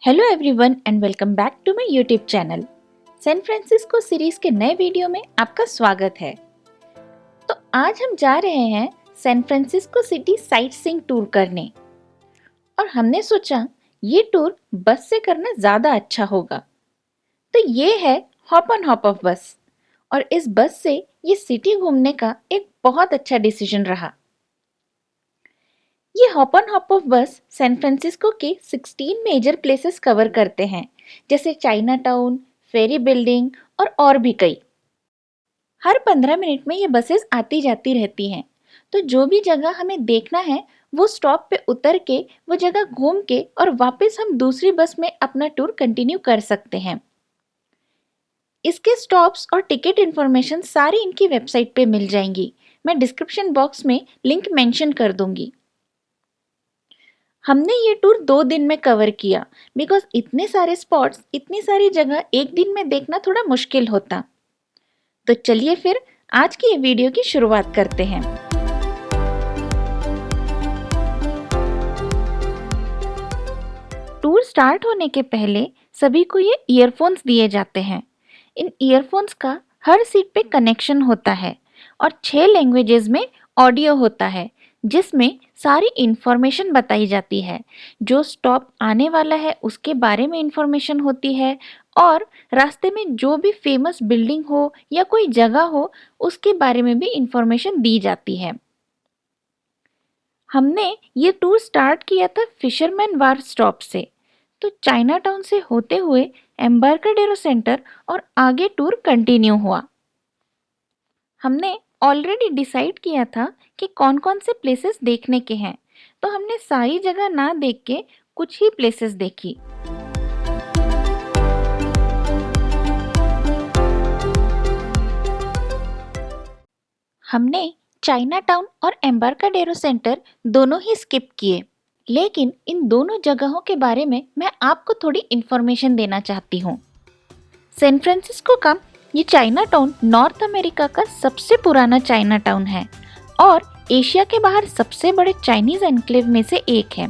Hello everyone and welcome back to my YouTube channel. San Francisco series के नए video में आपका स्वागत है। तो आज हम जा रहे हैं San Francisco city sightseeing tour करने और हमने सोचा ये टूर बस से करना ज़्यादा अच्छा होगा। तो ये है हॉप ऑन हॉप ऑफ बस और इस बस से ये सिटी घूमने का एक बहुत अच्छा डिसीजन रहा। ये हॉप ऑन हॉप ऑफ बस सैन फ्रांसिस्को के 16 मेजर प्लेसेस कवर करते हैं, जैसे चाइना टाउन, फेरी बिल्डिंग और भी कई। हर 15 मिनट में ये बसेस आती जाती रहती हैं, तो जो भी जगह हमें देखना है वो स्टॉप पे उतर के वो जगह घूम के और वापस हम दूसरी बस में अपना टूर कंटिन्यू कर सकते हैं। इसके स्टॉप्स और टिकट इन्फॉर्मेशन सारी इनकी वेबसाइट पे मिल जाएंगी। मैं डिस्क्रिप्शन बॉक्स में लिंक मेंशन कर दूंगी। हमने ये टूर 2 दिन में कवर किया बिकॉज इतने सारे स्पॉट्स, इतनी सारी जगह एक दिन में देखना थोड़ा मुश्किल होता। तो चलिए फिर आज की ये वीडियो की शुरुआत करते हैं। टूर स्टार्ट होने के पहले सभी को ये ईयरफोन्स दिए जाते हैं। इन ईयरफोन्स का हर सीट पे कनेक्शन होता है और 6 लैंग्वेजेस में ऑडियो होता है, जिसमें सारी इंफॉर्मेशन बताई जाती है। जो स्टॉप आने वाला है उसके बारे में इंफॉर्मेशन होती है और रास्ते में जो भी फेमस बिल्डिंग हो या कोई जगह हो उसके बारे में भी इंफॉर्मेशन दी जाती है। हमने ये टूर स्टार्ट किया था फिशरमैन वार स्टॉप से, तो चाइना टाउन से होते हुए एम्बार्काडेरो सेंटर और आगे टूर कंटिन्यू हुआ। हमने ऑलरेडी डिसाइड किया था कि कौन कौन से प्लेसेस देखने के हैं, तो हमने सारी जगह ना देख के कुछ ही प्लेसेस देखी। हमने चाइना टाउन और एम्बार्काडेरो सेंटर दोनों ही स्किप किए, लेकिन इन दोनों जगहों के बारे में मैं आपको थोड़ी इन्फॉर्मेशन देना चाहती हूँ। सैन फ्रांसिस्को का ये चाइना टाउन नॉर्थ अमेरिका का सबसे पुराना चाइना टाउन है और एशिया के बाहर सबसे बड़े चाइनीज एनक्लेव में से एक है।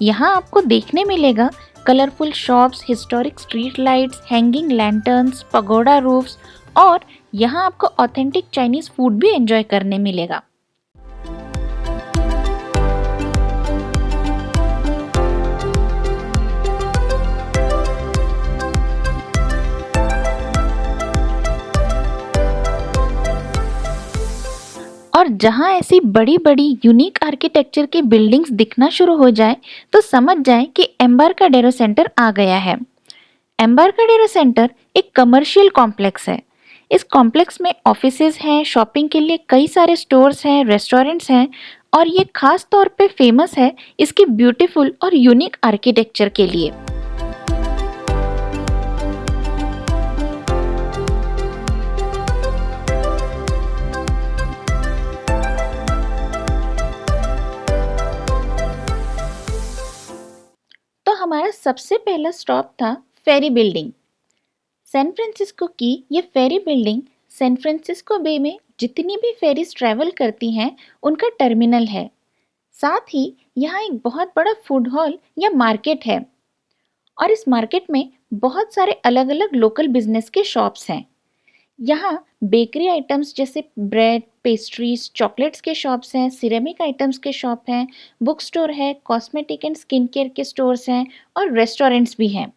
यहाँ आपको देखने मिलेगा colourful shops, historic street lights, hanging lanterns, pagoda roofs और यहाँ आपको ऑथेंटिक चाइनीज फूड भी एंजॉय करने मिलेगा। और जहाँ ऐसी बड़ी बड़ी यूनिक आर्किटेक्चर की बिल्डिंग्स दिखना शुरू हो जाए तो समझ जाए कि एम्बार्काडेरो सेंटर आ गया है। एम्बार्काडेरो सेंटर एक कमर्शियल कॉम्प्लेक्स है। इस कॉम्प्लेक्स में ऑफिसेज हैं, शॉपिंग के लिए कई सारे स्टोर्स हैं, रेस्टोरेंट्स हैं और ये खास तौर पे फेमस है इसकी ब्यूटीफुल और यूनिक आर्किटेक्चर के लिए। तो हमारा सबसे पहला स्टॉप था फेरी बिल्डिंग। सैन फ्रांसिस्को की ये फेरी बिल्डिंग सैन फ्रांसिस्को बे में जितनी भी फेरीज ट्रैवल करती हैं उनका टर्मिनल है। साथ ही यहाँ एक बहुत बड़ा फूड हॉल या मार्केट है और इस मार्केट में बहुत सारे अलग अलग लोकल बिजनेस के शॉप्स हैं। यहाँ बेकरी आइटम्स जैसे ब्रेड, पेस्ट्रीज, चॉकलेट्स के शॉप्स हैं, सिरेमिक आइटम्स के शॉप हैं, बुक स्टोर है, कॉस्मेटिक एंड स्किन केयर के स्टोर्स हैं और रेस्टोरेंट्स भी हैं।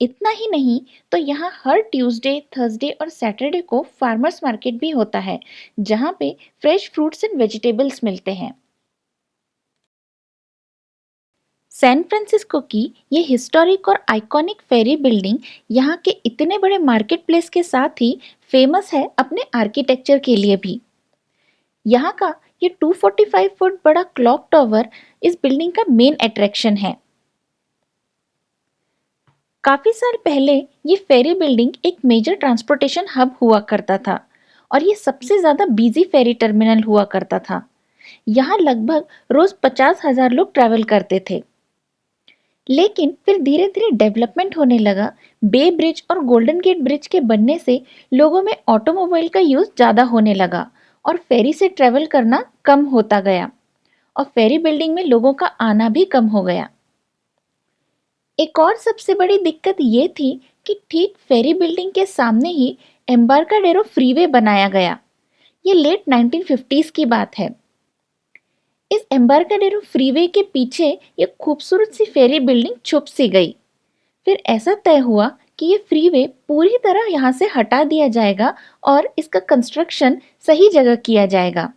इतना ही नहीं, तो यहाँ हर ट्यूसडे, थर्सडे और सैटरडे को फार्मर्स मार्केट भी होता है, जहाँ पे फ्रेश फ्रूट्स एंड वेजिटेबल्स मिलते हैं। सैन फ्रांसिस्को की ये हिस्टोरिक और आइकॉनिक फेरी बिल्डिंग यहाँ के इतने बड़े मार्केट प्लेस के साथ ही फेमस है अपने आर्किटेक्चर के लिए भी। यहाँ का ये 245 फुट बड़ा क्लॉक टावर इस बिल्डिंग का मेन अट्रैक्शन है। काफी साल पहले ये फेरी बिल्डिंग एक मेजर ट्रांसपोर्टेशन हब हुआ करता था और ये सबसे ज्यादा बिजी फेरी टर्मिनल हुआ करता था। यहाँ लगभग रोज 50,000 लोग ट्रैवल करते थे। लेकिन फिर धीरे धीरे डेवलपमेंट होने लगा। बे ब्रिज और गोल्डन गेट ब्रिज के बनने से लोगों में ऑटोमोबाइल का यूज ज़्यादा होने लगा और फेरी से ट्रेवल करना कम होता गया और फेरी बिल्डिंग में लोगों का आना भी कम हो गया। एक और सबसे बड़ी दिक्कत ये थी कि ठीक फेरी बिल्डिंग के सामने ही एम्बार्काडेरो फ्रीवे बनाया गया। ये लेट 1950s की बात है। इस एम्बार्काडेरो फ्रीवे के पीछे एक खूबसूरत सी फेरी बिल्डिंग छुप सी गई। फिर ऐसा तय हुआ कि ये फ्रीवे पूरी तरह यहाँ से हटा दिया जाएगा और इसका कंस्ट्रक्शन सही जगह किया जाएगा।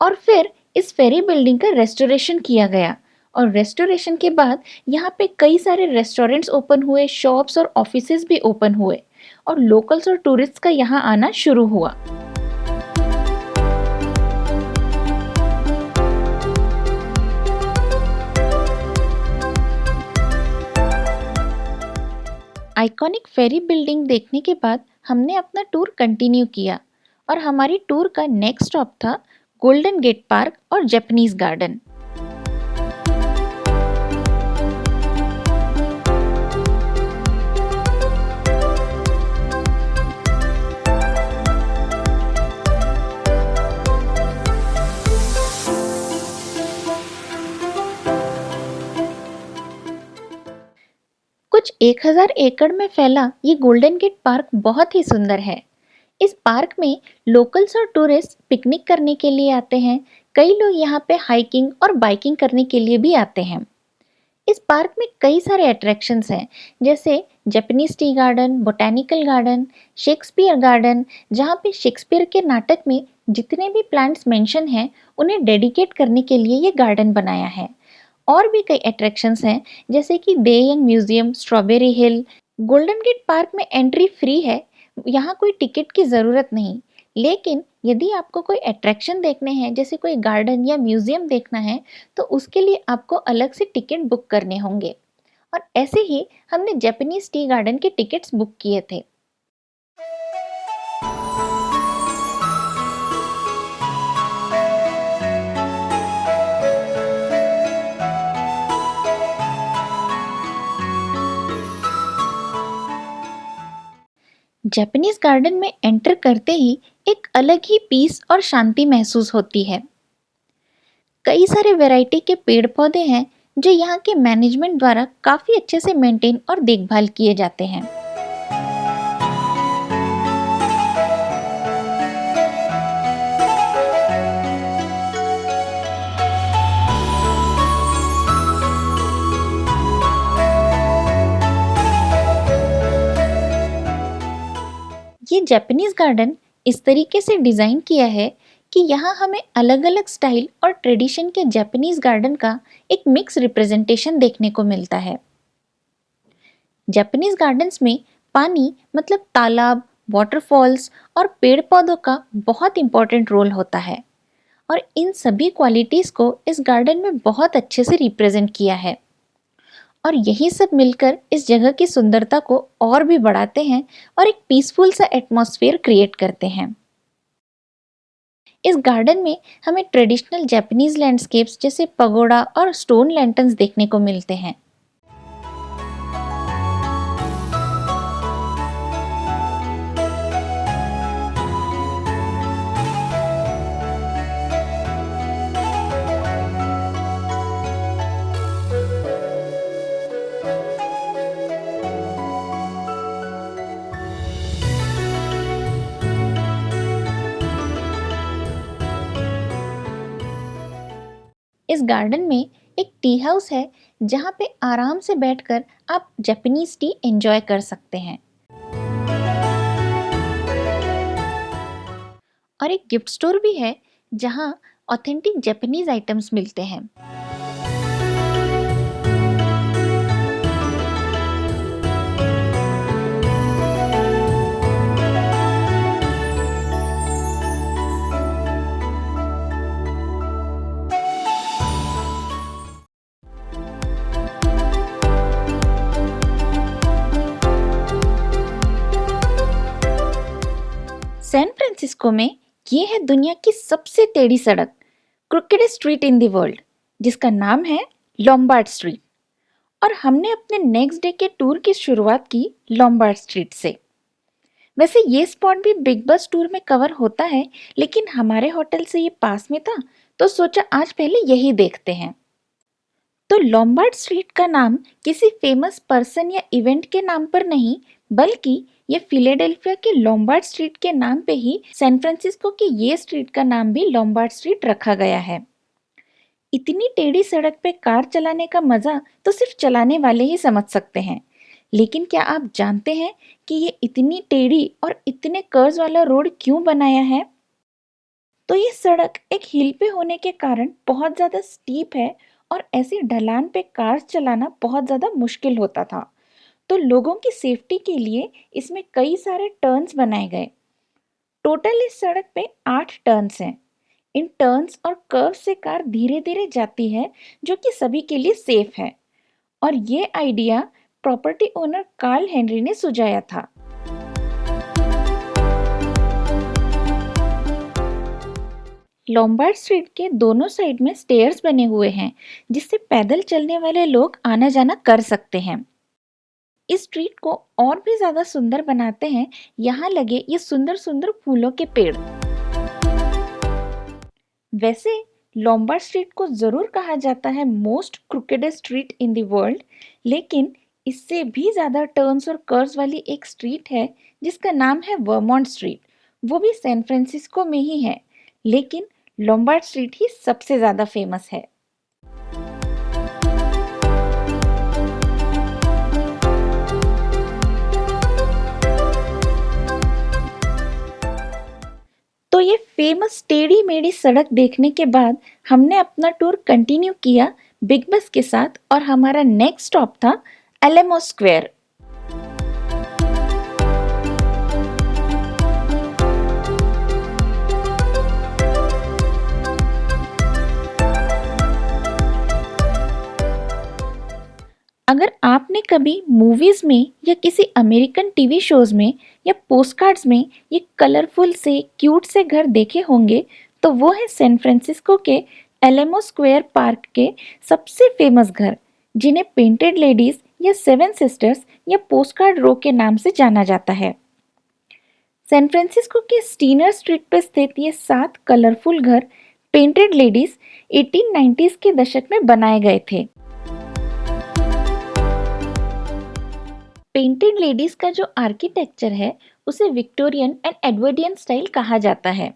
और फिर इस फेरी बिल्डिंग का रेस्टोरेशन किया गया और रेस्टोरेशन के बाद यहाँ पे कई सारे रेस्टोरेंट्स ओपन हुए, शॉप्स और ऑफिसेज भी ओपन हुए और लोकल्स और टूरिस्ट्स का यहाँ आना शुरू हुआ। आइकॉनिक फेरी बिल्डिंग देखने के बाद हमने अपना टूर कंटिन्यू किया और हमारी टूर का नेक्स्ट स्टॉप था गोल्डन गेट पार्क और जापानीज गार्डन। कुछ 1000 एकड़ में फैला ये गोल्डन गेट पार्क बहुत ही सुंदर है। इस पार्क में लोकल्स और टूरिस्ट पिकनिक करने के लिए आते हैं। कई लोग यहाँ पे हाइकिंग और बाइकिंग करने के लिए भी आते हैं। इस पार्क में कई सारे अट्रैक्शंस हैं, जैसे Japanese tea garden, botanical garden, Shakespeare garden, जहाँ पे शेक्सपियर के नाटक में जितने भी प्लांट्स मेंशन हैं उन्हें डेडिकेट करने के लिए ये गार्डन बनाया है। और भी कई अट्रैक्शंस हैं, जैसे कि बेयंग म्यूजियम, स्ट्रॉबेरी हिल। गोल्डन गेट पार्क में एंट्री फ्री है, यहाँ कोई टिकट की ज़रूरत नहीं। लेकिन यदि आपको कोई अट्रैक्शन देखने हैं, जैसे कोई गार्डन या म्यूजियम देखना है, तो उसके लिए आपको अलग से टिकट बुक करने होंगे। और ऐसे ही हमने जापानीज टी गार्डन के टिकट्स बुक किए थे। जापानीज गार्डन में एंटर करते ही एक अलग ही पीस और शांति महसूस होती है। कई सारे वैरायटी के पेड़ पौधे हैं जो यहाँ के मैनेजमेंट द्वारा काफ़ी अच्छे से मेंटेन और देखभाल किए जाते हैं। ये जापानीज गार्डन इस तरीके से डिज़ाइन किया है कि यहाँ हमें अलग-अलग स्टाइल और ट्रेडिशन के जापानीज गार्डन का एक मिक्स रिप्रेजेंटेशन देखने को मिलता है। जापानीज गार्डन्स में पानी मतलब तालाब, वाटरफॉल्स और पेड़ पौधों का बहुत इम्पोर्टेंट रोल होता है और इन सभी क्वालिटीज़ को इस गार्डन में बहुत अच्छे से रिप्रेजेंट किया है। और यही सब मिलकर इस जगह की सुंदरता को और भी बढ़ाते हैं और एक पीसफुल सा एटमॉस्फेयर क्रिएट करते हैं। इस गार्डन में हमें ट्रेडिशनल जापानीज लैंडस्केप्स जैसे पगोडा और स्टोन लैंटर्न्स देखने को मिलते हैं। इस गार्डन में एक टी हाउस है जहाँ पे आराम से बैठकर आप जापानीज टी एंजॉय कर सकते हैं। और एक गिफ्ट स्टोर भी है जहाँ ऑथेंटिक जापानीज आइटम्स मिलते हैं। सैन फ्रांसिस्को में ये है दुनिया की सबसे टेढ़ी सड़क, क्रिकेटेस्ट स्ट्रीट इन द वर्ल्ड, जिसका नाम है लोम्बार्ड स्ट्रीट। और हमने अपने नेक्स्ट डे के टूर की शुरुआत की लोम्बार्ड स्ट्रीट से। वैसे ये स्पॉट भी बिग बस टूर में कवर होता है, लेकिन हमारे होटल से ये पास में था तो सोचा आज पहले यही देखते हैं। तो लॉम्बार्ड स्ट्रीट का नाम किसी फेमस पर्सन या इवेंट के नाम पर नहीं, बल्कि ये फिलाडेल्फिया के लॉम्बार्ड स्ट्रीट के नाम पे ही सैन फ्रांसिस्को की ये स्ट्रीट का नाम भी लॉम्बार्ड स्ट्रीट रखा गया है। इतनी टेढ़ी सड़क पे कार चलाने का मजा तो सिर्फ चलाने वाले ही समझ सकते हैं। लेकिन क्या आप जानते हैं कि ये इतनी टेढ़ी और इतने कर्व्स वाला रोड क्यों बनाया है? तो ये सड़क एक हिल पे होने के कारण बहुत ज़्यादा स्टीप है और ऐसी ढलान पे कार चलाना बहुत ज़्यादा मुश्किल होता था। तो लोगों की सेफ्टी के लिए इसमें कई सारे टर्न्स बनाए गए। टोटल इस सड़क पे 8 टर्न्स हैं। इन टर्न्स और कर्व से कार धीरे धीरे जाती है, जो कि सभी के लिए सेफ है। और ये idea property owner Karl Henry ने सुझाया था। लॉम्बार्ड स्ट्रीट के दोनों साइड में स्टेयर्स बने हुए हैं, जिससे पैदल चलने वाले लोग आना जाना कर सकते हैं। इस स्ट्रीट को और भी ज्यादा सुंदर बनाते हैं यहाँ लगे ये सुंदर सुंदर फूलों के पेड़। वैसे लॉम्बार्ड स्ट्रीट को जरूर कहा जाता है most crookedest street in the world, लेकिन इससे भी ज्यादा टर्न्स और कर्व्स वाली एक स्ट्रीट है जिसका नाम है वर्मोंट स्ट्रीट। वो भी सैन फ्रांसिस्को में ही है, लेकिन लॉम्बार्ड स्ट्रीट ही सबसे ज्यादा फेमस है। तो ये फेमस टेढ़ी मेढ़ी सड़क देखने के बाद हमने अपना टूर कंटिन्यू किया बिग बस के साथ, और हमारा नेक्स्ट स्टॉप था एलेमो स्क्वायर। अगर आपने कभी मूवीज में या किसी अमेरिकन टीवी शोज में या पोस्टकार्ड्स में ये कलरफुल से क्यूट से घर देखे होंगे, तो वो है सैन फ्रांसिस्को के एलेमो स्क्वायर पार्क के सबसे फेमस घर, जिन्हें पेंटेड लेडीज या 7 सिस्टर्स या पोस्टकार्ड रो के नाम से जाना जाता है। सैन फ्रांसिस्को के स्टीनर स्ट्रीट पर स्थित ये 7 कलरफुल घर पेंटेड लेडीज 1890s के दशक में बनाए गए थे। पेंटेड लेडीज का जो आर्किटेक्चर है उसे विक्टोरियन एंड एडवर्डियन स्टाइल कहा जाता है,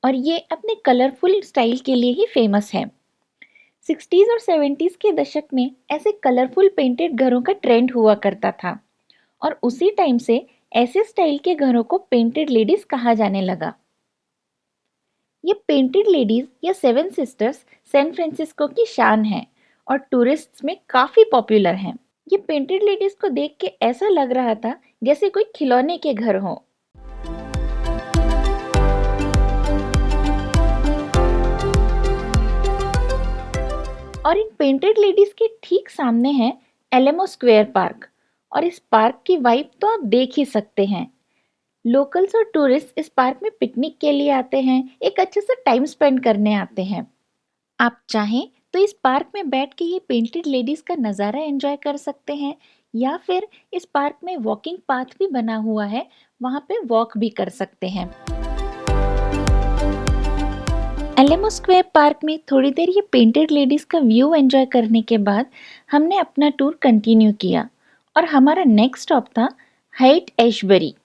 और ये अपने कलरफुल स्टाइल के लिए ही फेमस है। 60s और 70s के दशक में ऐसे कलरफुल पेंटेड घरों का ट्रेंड हुआ करता था, और उसी टाइम से ऐसे स्टाइल के घरों को पेंटेड लेडीज कहा जाने लगा। ये पेंटेड लेडीज या 7 सिस्टर्स सैन फ्रांसिस्को की शान है और टूरिस्ट्स में काफी पॉपुलर हैं। ये पेंटेड लेडीज को देख के ऐसा लग रहा था जैसे कोई खिलौने के घर हो। और इन पेंटेड लेडीज के ठीक सामने है एलेमो स्क्वायर पार्क, और इस पार्क की वाइब तो आप देख ही सकते हैं। लोकल्स और टूरिस्ट इस पार्क में पिकनिक के लिए आते हैं, एक अच्छे से टाइम स्पेंड करने आते हैं। आप चाहें तो इस पार्क में बैठ के ये पेंटेड लेडीज का नज़ारा एंजॉय कर सकते हैं, या फिर इस पार्क में वॉकिंग पाथ भी बना हुआ है, वहाँ पे वॉक भी कर सकते हैं। एलेमो स्क्वायर पार्क में थोड़ी देर ये पेंटेड लेडीज का व्यू एंजॉय करने के बाद हमने अपना टूर कंटिन्यू किया, और हमारा नेक्स्ट स्टॉप था हाइट एशबरी।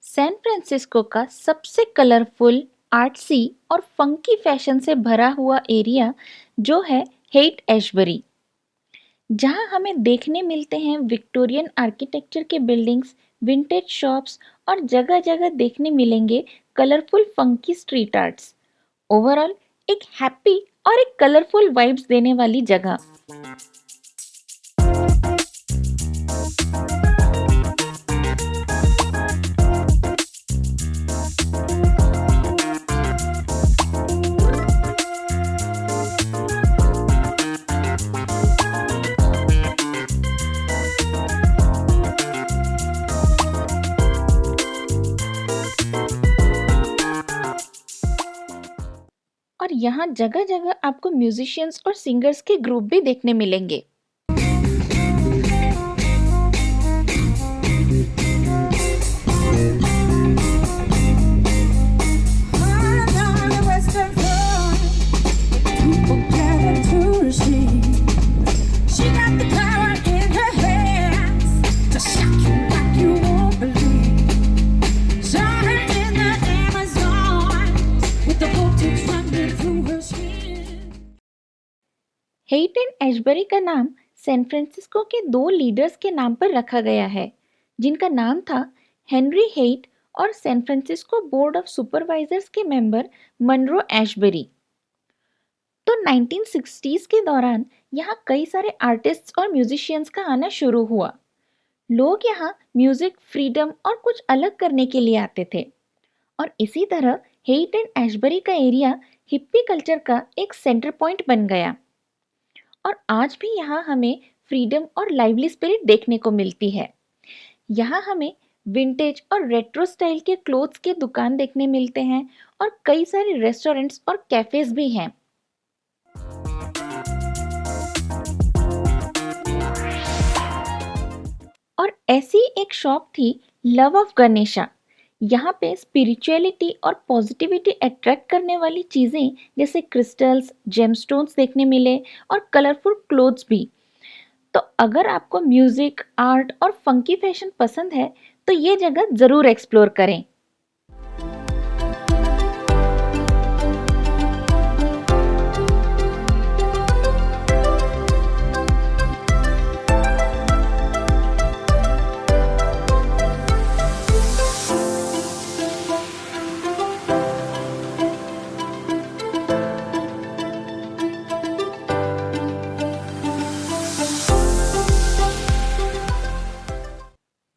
सैन फ्रांसिस्को का सबसे कलरफुल, आर्टसी और फंकी फैशन से भरा हुआ एरिया जो है हेट एशबरी, जहां हमें देखने मिलते हैं विक्टोरियन आर्किटेक्चर के बिल्डिंग्स, विंटेज शॉप्स, और जगह जगह देखने मिलेंगे colourful funky street arts. Overall एक हैप्पी और एक कलरफुल वाइब्स देने वाली जगह। और यहाँ जगह-जगह आपको म्यूजिशियंस और सिंगर्स के ग्रुप भी देखने मिलेंगे। हेट एंड एशबरी का नाम सैन फ्रांसिस्को के दो लीडर्स के नाम पर रखा गया है, जिनका नाम था हेनरी हेट और San Francisco board of supervisors के मेंबर मनरो एशबरी। तो 1960s के दौरान यहाँ कई सारे आर्टिस्ट्स और म्यूजिशियंस का आना शुरू हुआ। लोग यहाँ म्यूजिक, फ्रीडम और कुछ अलग करने के लिए आते थे। और इसी तरह हेट एंड एशबरी का एरिया हिप्पी कल्चर का एक सेंटर पॉइंट बन गया। और आज भी यहाँ हमें फ्रीडम और लाइवली स्पिरिट देखने को मिलती है। यहाँ हमें विंटेज और रेट्रो स्टाइल के क्लोथ्स के दुकान देखने मिलते हैं और कई सारे रेस्टोरेंट्स और कैफेज भी हैं। और ऐसी एक शॉप थी लव ऑफ गणेशा। यहाँ पे स्पिरिचुअलिटी और पॉजिटिविटी अट्रैक्ट करने वाली चीज़ें जैसे क्रिस्टल्स, जेमस्टोन्स देखने मिले और कलरफुल क्लोथ्स भी। तो अगर आपको म्यूज़िक, आर्ट और फंकी फैशन पसंद है तो ये जगह ज़रूर एक्सप्लोर करें।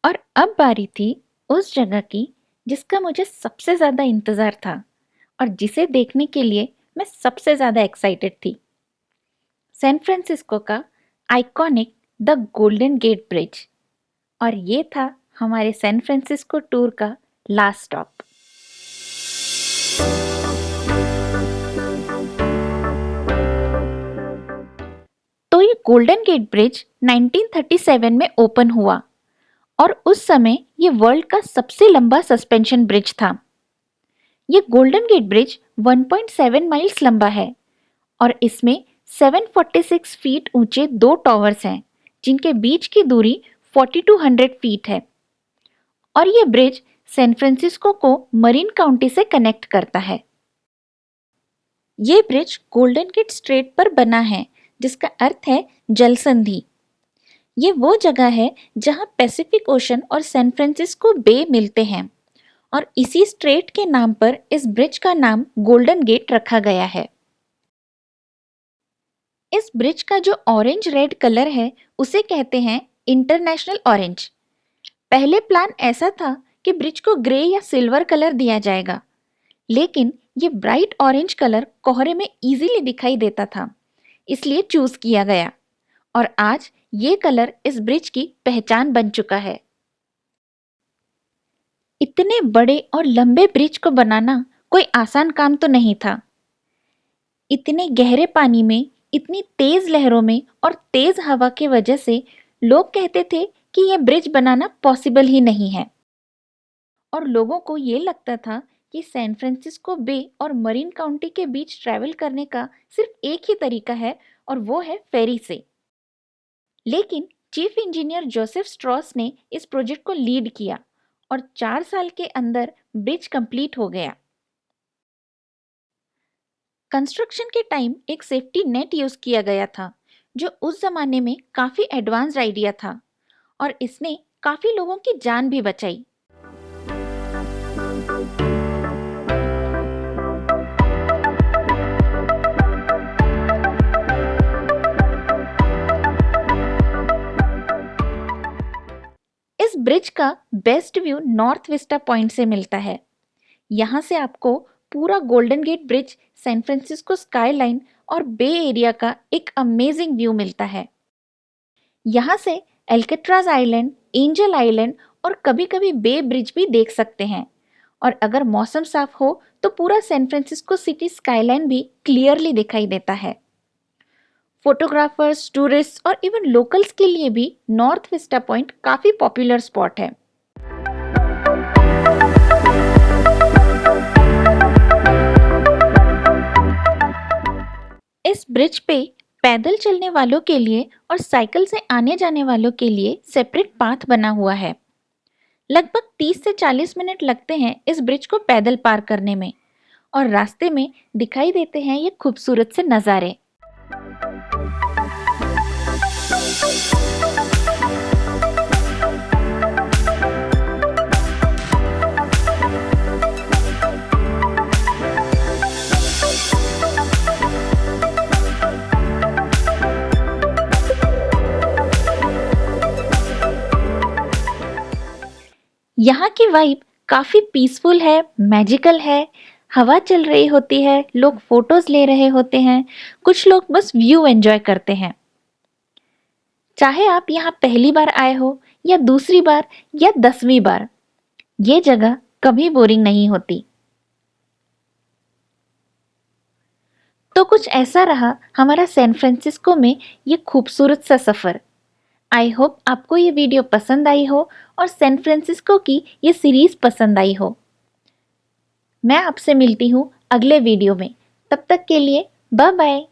और अब बारी थी उस जगह की जिसका मुझे सबसे ज़्यादा इंतज़ार था और जिसे देखने के लिए मैं सबसे ज़्यादा एक्साइटेड थी। सैन फ्रांसिस्को का iconic the golden gate bridge. और ये था हमारे सैन फ्रांसिस्को टूर का लास्ट स्टॉप। तो ये गोल्डन गेट ब्रिज 1937 में ओपन हुआ और उस समय ये वर्ल्ड का सबसे लंबा सस्पेंशन ब्रिज था। ये गोल्डन गेट ब्रिज 1.7 माइल्स लंबा है और इसमें 746 फीट ऊंचे दो टॉवर्स हैं, जिनके बीच की दूरी 4200 फीट है। और ये ब्रिज सैन फ्रांसिस्को को मरीन काउंटी से कनेक्ट करता है। ये ब्रिज गोल्डन गेट स्ट्रेट पर बना है, जिसका अर्थ है जल संधि। ये वो जगह है जहां पैसिफिक ओशन और सैन फ्रांसिस्को बे मिलते हैं और इसी स्ट्रेट के नाम पर इस ब्रिज का नाम गोल्डन गेट रखा गया है। इस ब्रिज का जो ऑरेंज रेड कलर है उसे कहते हैं इंटरनेशनल ऑरेंज। पहले प्लान ऐसा था कि ब्रिज को ग्रे या सिल्वर कलर दिया जाएगा, लेकिन ये ब्राइट ऑरेंज कलर कोहरे में इजीली दिखाई देता था, इसलिए चूज किया गया और आज ये कलर इस ब्रिज की पहचान बन चुका है। इतने बड़े और लंबे ब्रिज को बनाना कोई आसान काम तो नहीं था। इतने गहरे पानी में, इतनी तेज लहरों में और तेज हवा की वजह से लोग कहते थे कि यह ब्रिज बनाना पॉसिबल ही नहीं है। और लोगों को ये लगता था कि सैन फ्रांसिस्को बे और मरीन काउंटी के बीच ट्रैवल करने का सिर्फ एक ही तरीका है और वो है फेरी से। लेकिन चीफ इंजीनियर जोसेफ स्ट्रॉस ने इस प्रोजेक्ट को लीड किया और 4 साल के अंदर ब्रिज कंप्लीट हो गया। कंस्ट्रक्शन के टाइम एक सेफ्टी नेट यूज किया गया था, जो उस जमाने में काफी एडवांस्ड आइडिया था और इसने काफी लोगों की जान भी बचाई। इस ब्रिज का best view north vista point से मिलता है। यहाँ से आपको पूरा golden gate bridge, San Francisco skyline और बे एरिया का एक अमेजिंग व्यू मिलता है। यहाँ से एल्केट्राज आइलैंड, एंजल आइलैंड और कभी-कभी बे ब्रिज भी देख सकते हैं और अगर मौसम साफ हो तो पूरा सैन फ्रांसिस्को सिटी स्काईलाइन भी क्लियरली दिखाई देता है। फोटोग्राफर्स, टूरिस्ट और इवन लोकल्स के लिए भी नॉर्थ विस्टा पॉइंट काफी पॉपुलर स्पॉट है। इस ब्रिज पे पैदल चलने वालों के लिए और साइकिल से आने जाने वालों के लिए सेपरेट पाथ बना हुआ है। लगभग 30 से 40 मिनट लगते हैं इस ब्रिज को पैदल पार करने में और रास्ते में दिखाई देते हैं ये खूबसूरत से नज़ारे। यहाँ की वाइब काफी पीसफुल है, मैजिकल है। हवा चल रही होती है, लोग फोटोज ले रहे होते हैं, कुछ लोग बस व्यू एंजॉय करते हैं। चाहे आप यहाँ पहली बार आए हो या दूसरी बार या 10वीं बार, ये जगह कभी बोरिंग नहीं होती। तो कुछ ऐसा रहा हमारा सैन फ्रांसिस्को में ये खूबसूरत सा सफर। आई होप आपको ये वीडियो पसंद आई हो और सैन फ्रांसिस्को की ये सीरीज पसंद आई हो। मैं आपसे मिलती हूँ अगले वीडियो में। तब तक के लिए बाय बाय।